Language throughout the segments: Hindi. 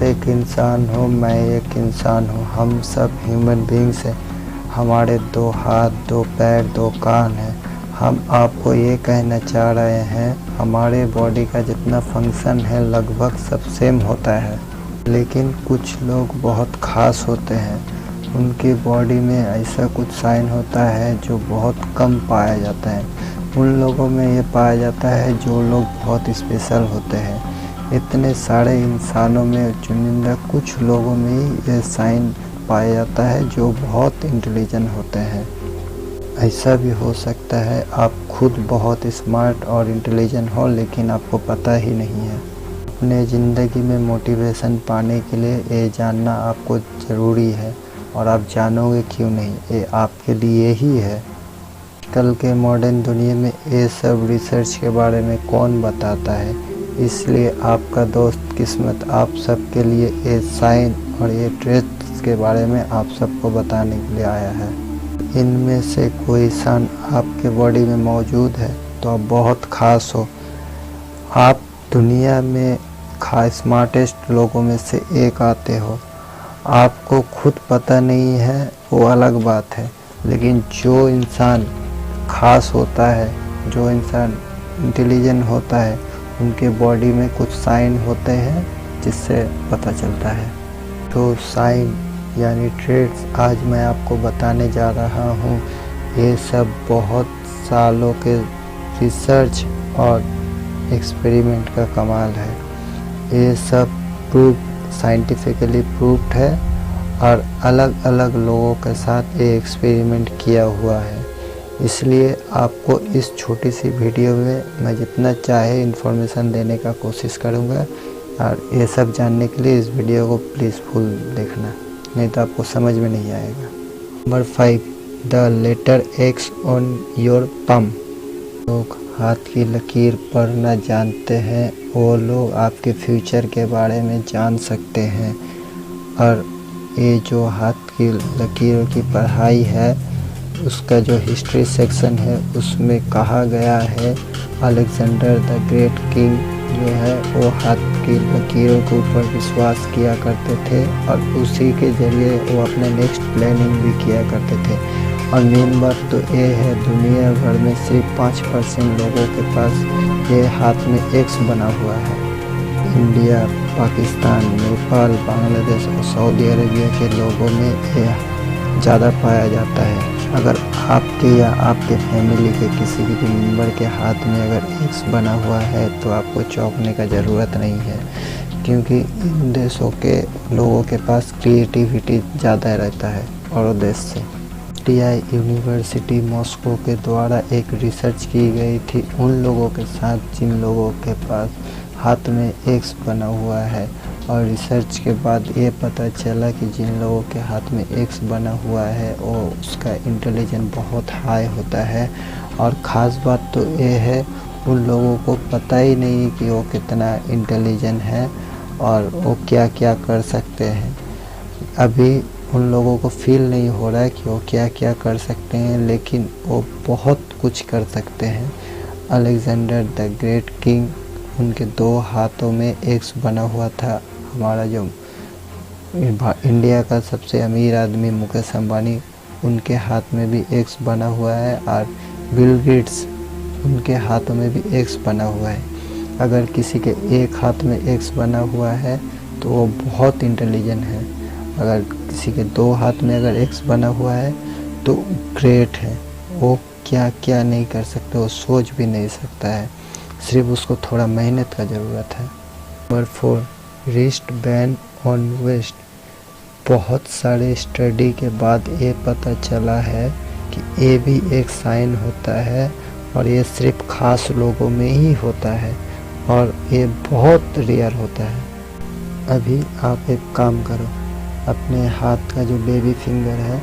एक इंसान हो, मैं एक इंसान हूँ, हम सब ह्यूमन बींग्स हैं। हमारे 2 हाथ, 2 पैर, 2 कान हैं। हम आपको ये कहना चाह रहे हैं, हमारे बॉडी का जितना फंक्शन है लगभग सब सेम होता है, लेकिन कुछ लोग बहुत ख़ास होते हैं। उनकी बॉडी में ऐसा कुछ साइन होता है जो बहुत कम पाया जाता है। उन लोगों में ये पाया जाता है जो लोग बहुत स्पेशल होते हैं। इतने सारे इंसानों में चुनिंदा कुछ लोगों में ही ये साइन पाया जाता है जो बहुत इंटेलिजेंट होते हैं। ऐसा भी हो सकता है आप खुद बहुत स्मार्ट और इंटेलिजेंट हो, लेकिन आपको पता ही नहीं है। अपने ज़िंदगी में मोटिवेशन पाने के लिए ये जानना आपको ज़रूरी है, और आप जानोगे क्यों नहीं, ये आपके लिए ही है। कल के मॉडर्न दुनिया में ये सब रिसर्च के बारे में कौन बताता है, इसलिए आपका दोस्त किस्मत आप सबके लिए ये साइन और ये ट्रेड्स के बारे में आप सबको बताने के लिए आया है। इनमें से कोई साइन आपके बॉडी में मौजूद है तो आप बहुत ख़ास हो। आप दुनिया में स्मार्टेस्ट लोगों में से एक आते हो। आपको खुद पता नहीं है वो अलग बात है, लेकिन जो इंसान ख़ास होता है, जो इंसान इंटेलिजेंट होता है, उनके बॉडी में कुछ साइन होते हैं जिससे पता चलता है। तो साइन यानी ट्रेड्स आज मैं आपको बताने जा रहा हूँ, ये सब बहुत सालों के रिसर्च और एक्सपेरिमेंट का कमाल है। ये सब साइंटिफिकली प्रूव्ड है और अलग अलग लोगों के साथ ये एक्सपेरिमेंट किया हुआ है। इसलिए आपको इस छोटी सी वीडियो में मैं जितना चाहे इन्फॉर्मेशन देने का कोशिश करूँगा, और ये सब जानने के लिए इस वीडियो को प्लीज़ फुल देखना, नहीं तो आपको समझ में नहीं आएगा। Number 5, the letter X on your palm. लोग हाथ की लकीर पढ़ना जानते हैं, वो लोग आपके फ्यूचर के बारे में जान सकते हैं। और ये जो हाथ की लकीरों की पढ़ाई है, उसका जो हिस्ट्री सेक्शन है उसमें कहा गया है अलेक्जेंडर द ग्रेट किंग जो है वो हाथ की लकीरों के ऊपर विश्वास किया करते थे, और उसी के ज़रिए वो अपने नेक्स्ट प्लानिंग भी किया करते थे। और मेन बात तो ये है, दुनिया भर में सिर्फ 5% लोगों के पास ये हाथ में एक्स बना हुआ है। इंडिया, पाकिस्तान, नेपाल, बांग्लादेश और सऊदी अरेबिया के लोगों में ये ज़्यादा पाया जाता है। अगर आपके या आपके फैमिली के किसी भी मेंबर के हाथ में अगर एक्स बना हुआ है तो आपको चौंकने का ज़रूरत नहीं है, क्योंकि इन देशों के लोगों के पास क्रिएटिविटी ज़्यादा रहता है औरों देश से। टीआई यूनिवर्सिटी मॉस्को के द्वारा एक रिसर्च की गई थी उन लोगों के साथ जिन लोगों के पास हाथ में एक्स बना हुआ है, और रिसर्च के बाद ये पता चला कि जिन लोगों के हाथ में एक्स बना हुआ है वो उसका इंटेलिजेंस बहुत हाई होता है। और ख़ास बात तो ये है, उन लोगों को पता ही नहीं कि वो कितना इंटेलिजेंट है और वो क्या क्या कर सकते हैं। अभी उन लोगों को फील नहीं हो रहा है कि वो क्या क्या कर सकते हैं, लेकिन वो बहुत कुछ कर सकते हैं। अलेक्जेंडर द ग्रेट किंग, उनके 2 हाथों में एक्स बना हुआ था। हमारा जो इंडिया का सबसे अमीर आदमी मुकेश अंबानी, उनके हाथ में भी एक्स बना हुआ है, और बिल गेट्स, उनके हाथों में भी एक्स बना हुआ है। अगर किसी के एक हाथ में एक्स बना हुआ है तो वो बहुत इंटेलिजेंट है। अगर किसी के 2 हाथ में अगर एक्स बना हुआ है तो ग्रेट है, वो क्या क्या नहीं कर सकते, वो सोच भी नहीं सकता है, सिर्फ उसको थोड़ा मेहनत का ज़रूरत है। Number 4, wrist band on waist. बहुत सारे स्टडी के बाद ये पता चला है कि ये भी एक साइन होता है, और ये सिर्फ ख़ास लोगों में ही होता है, और ये बहुत रेयर होता है। अभी आप एक काम करो, अपने हाथ का जो बेबी फिंगर है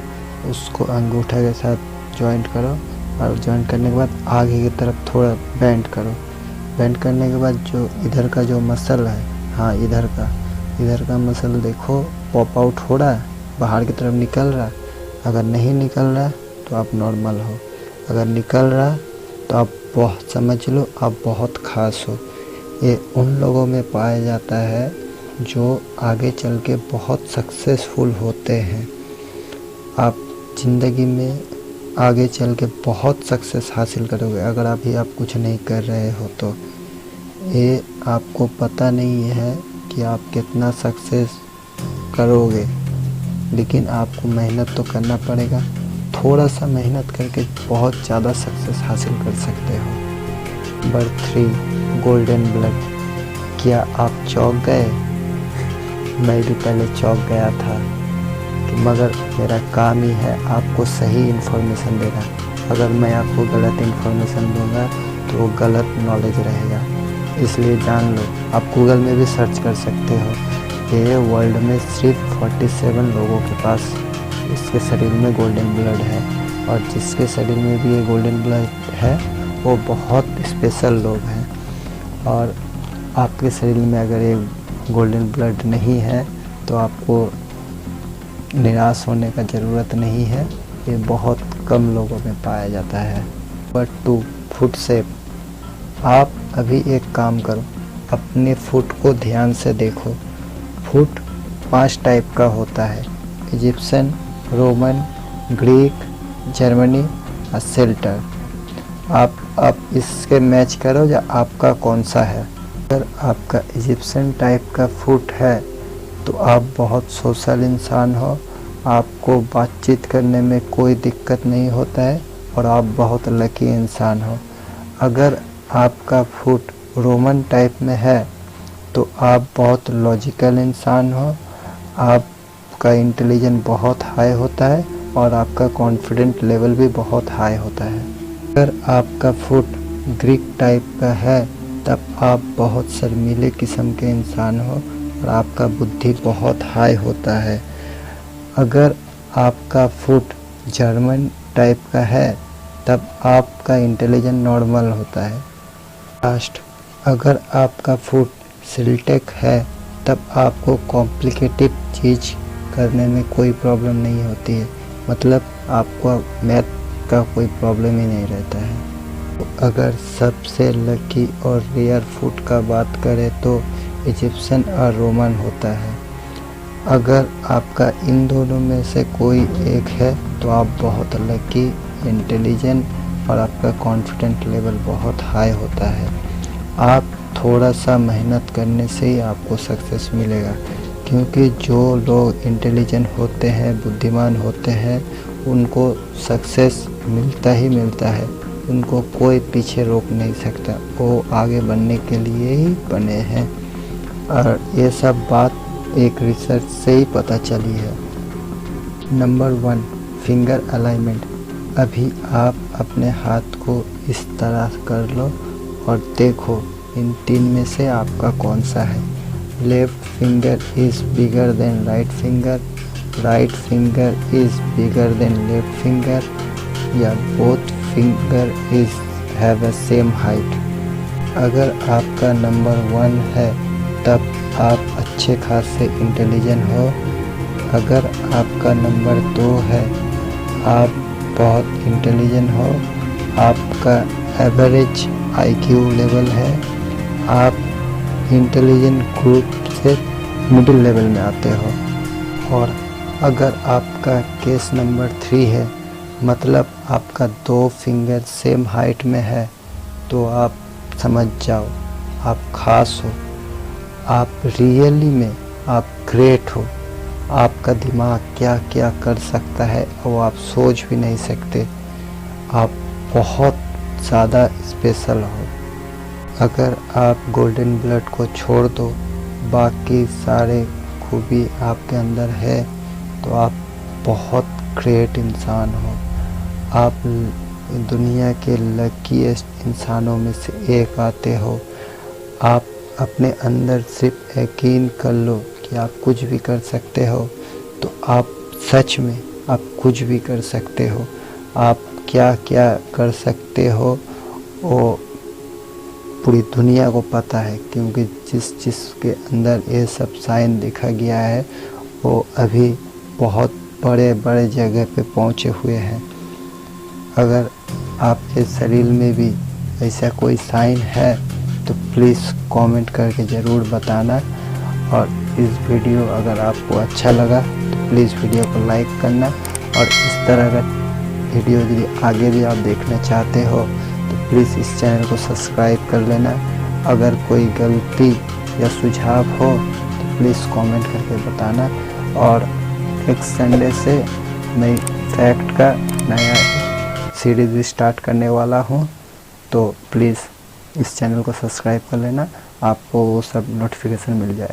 उसको अंगूठा के साथ जॉइंट करो, और जॉइंट करने के बाद आगे की तरफ थोड़ा बेंड करो। बेंड करने के बाद जो इधर का जो मसल है, हाँ इधर का मसल देखो पॉप आउट हो रहा है, बाहर की तरफ निकल रहा है। अगर नहीं निकल रहा तो आप नॉर्मल हो, अगर निकल रहा तो आप बहुत समझ लो आप बहुत ख़ास हो। ये उन लोगों में पाया जाता है जो आगे चल के बहुत सक्सेसफुल होते हैं। आप ज़िंदगी में आगे चल के बहुत सक्सेस हासिल करोगे। अगर अभी आप कुछ नहीं कर रहे हो तो ये आपको पता नहीं है कि आप कितना सक्सेस करोगे, लेकिन आपको मेहनत तो करना पड़ेगा। थोड़ा सा मेहनत करके बहुत ज़्यादा सक्सेस हासिल कर सकते हो। Number 3, golden blood. क्या आप चौंक गए? मैं भी पहले चौंक गया था कि मगर मेरा काम ही है आपको सही इन्फॉर्मेशन देना। अगर मैं आपको गलत इन्फॉर्मेशन दूंगा तो वो गलत नॉलेज रहेगा, इसलिए जान लो। आप गूगल में भी सर्च कर सकते हो। ये वर्ल्ड में सिर्फ 47 लोगों के पास इसके शरीर में गोल्डन ब्लड है, और जिसके शरीर में भी ये गोल्डन ब्लड है वो बहुत स्पेशल लोग हैं। और आपके शरीर में अगर ये गोल्डन ब्लड नहीं है तो आपको निराश होने का ज़रूरत नहीं है, ये बहुत कम लोगों में पाया जाता है। Number 2, foot shape. आप अभी एक काम करो, अपने फुट को ध्यान से देखो। फुट 5 टाइप का होता है: इजिप्शियन, रोमन, ग्रीक, जर्मनी और सेल्टर। आप इसके मैच करो या आपका कौन सा है। अगर आपका इजिप्शियन टाइप का फुट है तो आप बहुत सोशल इंसान हो, आपको बातचीत करने में कोई दिक्कत नहीं होता है और आप बहुत लकी इंसान हो। अगर आपका फुट रोमन टाइप में है तो आप बहुत लॉजिकल इंसान हो, आपका इंटेलिजेंस बहुत हाई होता है और आपका कॉन्फिडेंट लेवल भी बहुत हाई होता है। अगर आपका फुट ग्रीक टाइप का है तब आप बहुत शर्मीले किस्म के इंसान हो और आपका बुद्धि बहुत हाई होता है। अगर आपका फुट जर्मन टाइप का है तब आपका इंटेलिजेंस नॉर्मल होता है। लास्ट, अगर आपका फुट सिल्टेक है तब आपको कॉम्प्लिकेटेड चीज़ करने में कोई प्रॉब्लम नहीं होती है, मतलब आपको मैथ का कोई प्रॉब्लम ही नहीं रहता है। तो अगर सबसे लकी और रेयर फुट का बात करें तो इजिप्शियन और रोमन होता है। अगर आपका इन दोनों में से कोई एक है तो आप बहुत लकी, इंटेलिजेंट और आपका कॉन्फिडेंट लेवल बहुत हाई होता है। आप थोड़ा सा मेहनत करने से ही आपको सक्सेस मिलेगा, क्योंकि जो लोग इंटेलिजेंट होते हैं, बुद्धिमान होते हैं, उनको सक्सेस मिलता ही मिलता है। उनको कोई पीछे रोक नहीं सकता, वो आगे बढ़ने के लिए ही बने हैं। और ये सब बात एक रिसर्च से ही पता चली है। Number 1, finger alignment. अभी आप अपने हाथ को इस तरह कर लो और देखो इन 3 में से आपका कौन सा है। Left finger is bigger than right finger, right finger is bigger than left finger, या both finger is have a same height. अगर आपका नंबर 1 है तब आप अच्छे खासे इंटेलिजेंट हो। अगर आपका नंबर 2 है, आप बहुत इंटेलिजेंट हो, आपका एवरेज IQ लेवल है, आप इंटेलिजेंट ग्रुप से मिडिल लेवल में आते हो। और अगर आपका केस नंबर 3 है, मतलब आपका 2 फिंगर सेम हाइट में है, तो आप समझ जाओ आप खास हो, आप रियली में आप ग्रेट हो। आपका दिमाग क्या क्या कर सकता है वो आप सोच भी नहीं सकते। आप बहुत ज़्यादा स्पेशल हो। अगर आप गोल्डन ब्लड को छोड़ दो, बाकी सारे खूबी आपके अंदर है, तो आप बहुत ग्रेट इंसान हो। आप दुनिया के लकीएस्ट इंसानों में से एक आते हो। आप अपने अंदर सिर्फ यकीन कर लो कि आप कुछ भी कर सकते हो, तो आप सच में आप कुछ भी कर सकते हो। आप क्या क्या कर सकते हो वो पूरी दुनिया को पता है, क्योंकि जिसके अंदर ये सब साइन देखा गया है वो अभी बहुत बड़े बड़े जगह पे पहुँचे हुए हैं। अगर आपके शरीर में भी ऐसा कोई साइन है तो प्लीज़ कमेंट करके ज़रूर बताना। और इस वीडियो अगर आपको अच्छा लगा तो प्लीज़ वीडियो को लाइक करना, और इस तरह का वीडियो यदि आगे भी आप देखना चाहते हो तो प्लीज़ इस चैनल को सब्सक्राइब कर लेना। अगर कोई गलती या सुझाव हो तो प्लीज़ कमेंट करके बताना। और एक संडे से मैं फैक्ट का नया सीरीज़ भी स्टार्ट करने वाला हूँ, तो प्लीज़ इस चैनल को सब्सक्राइब कर लेना, आपको वो सब नोटिफिकेशन मिल जाएगा।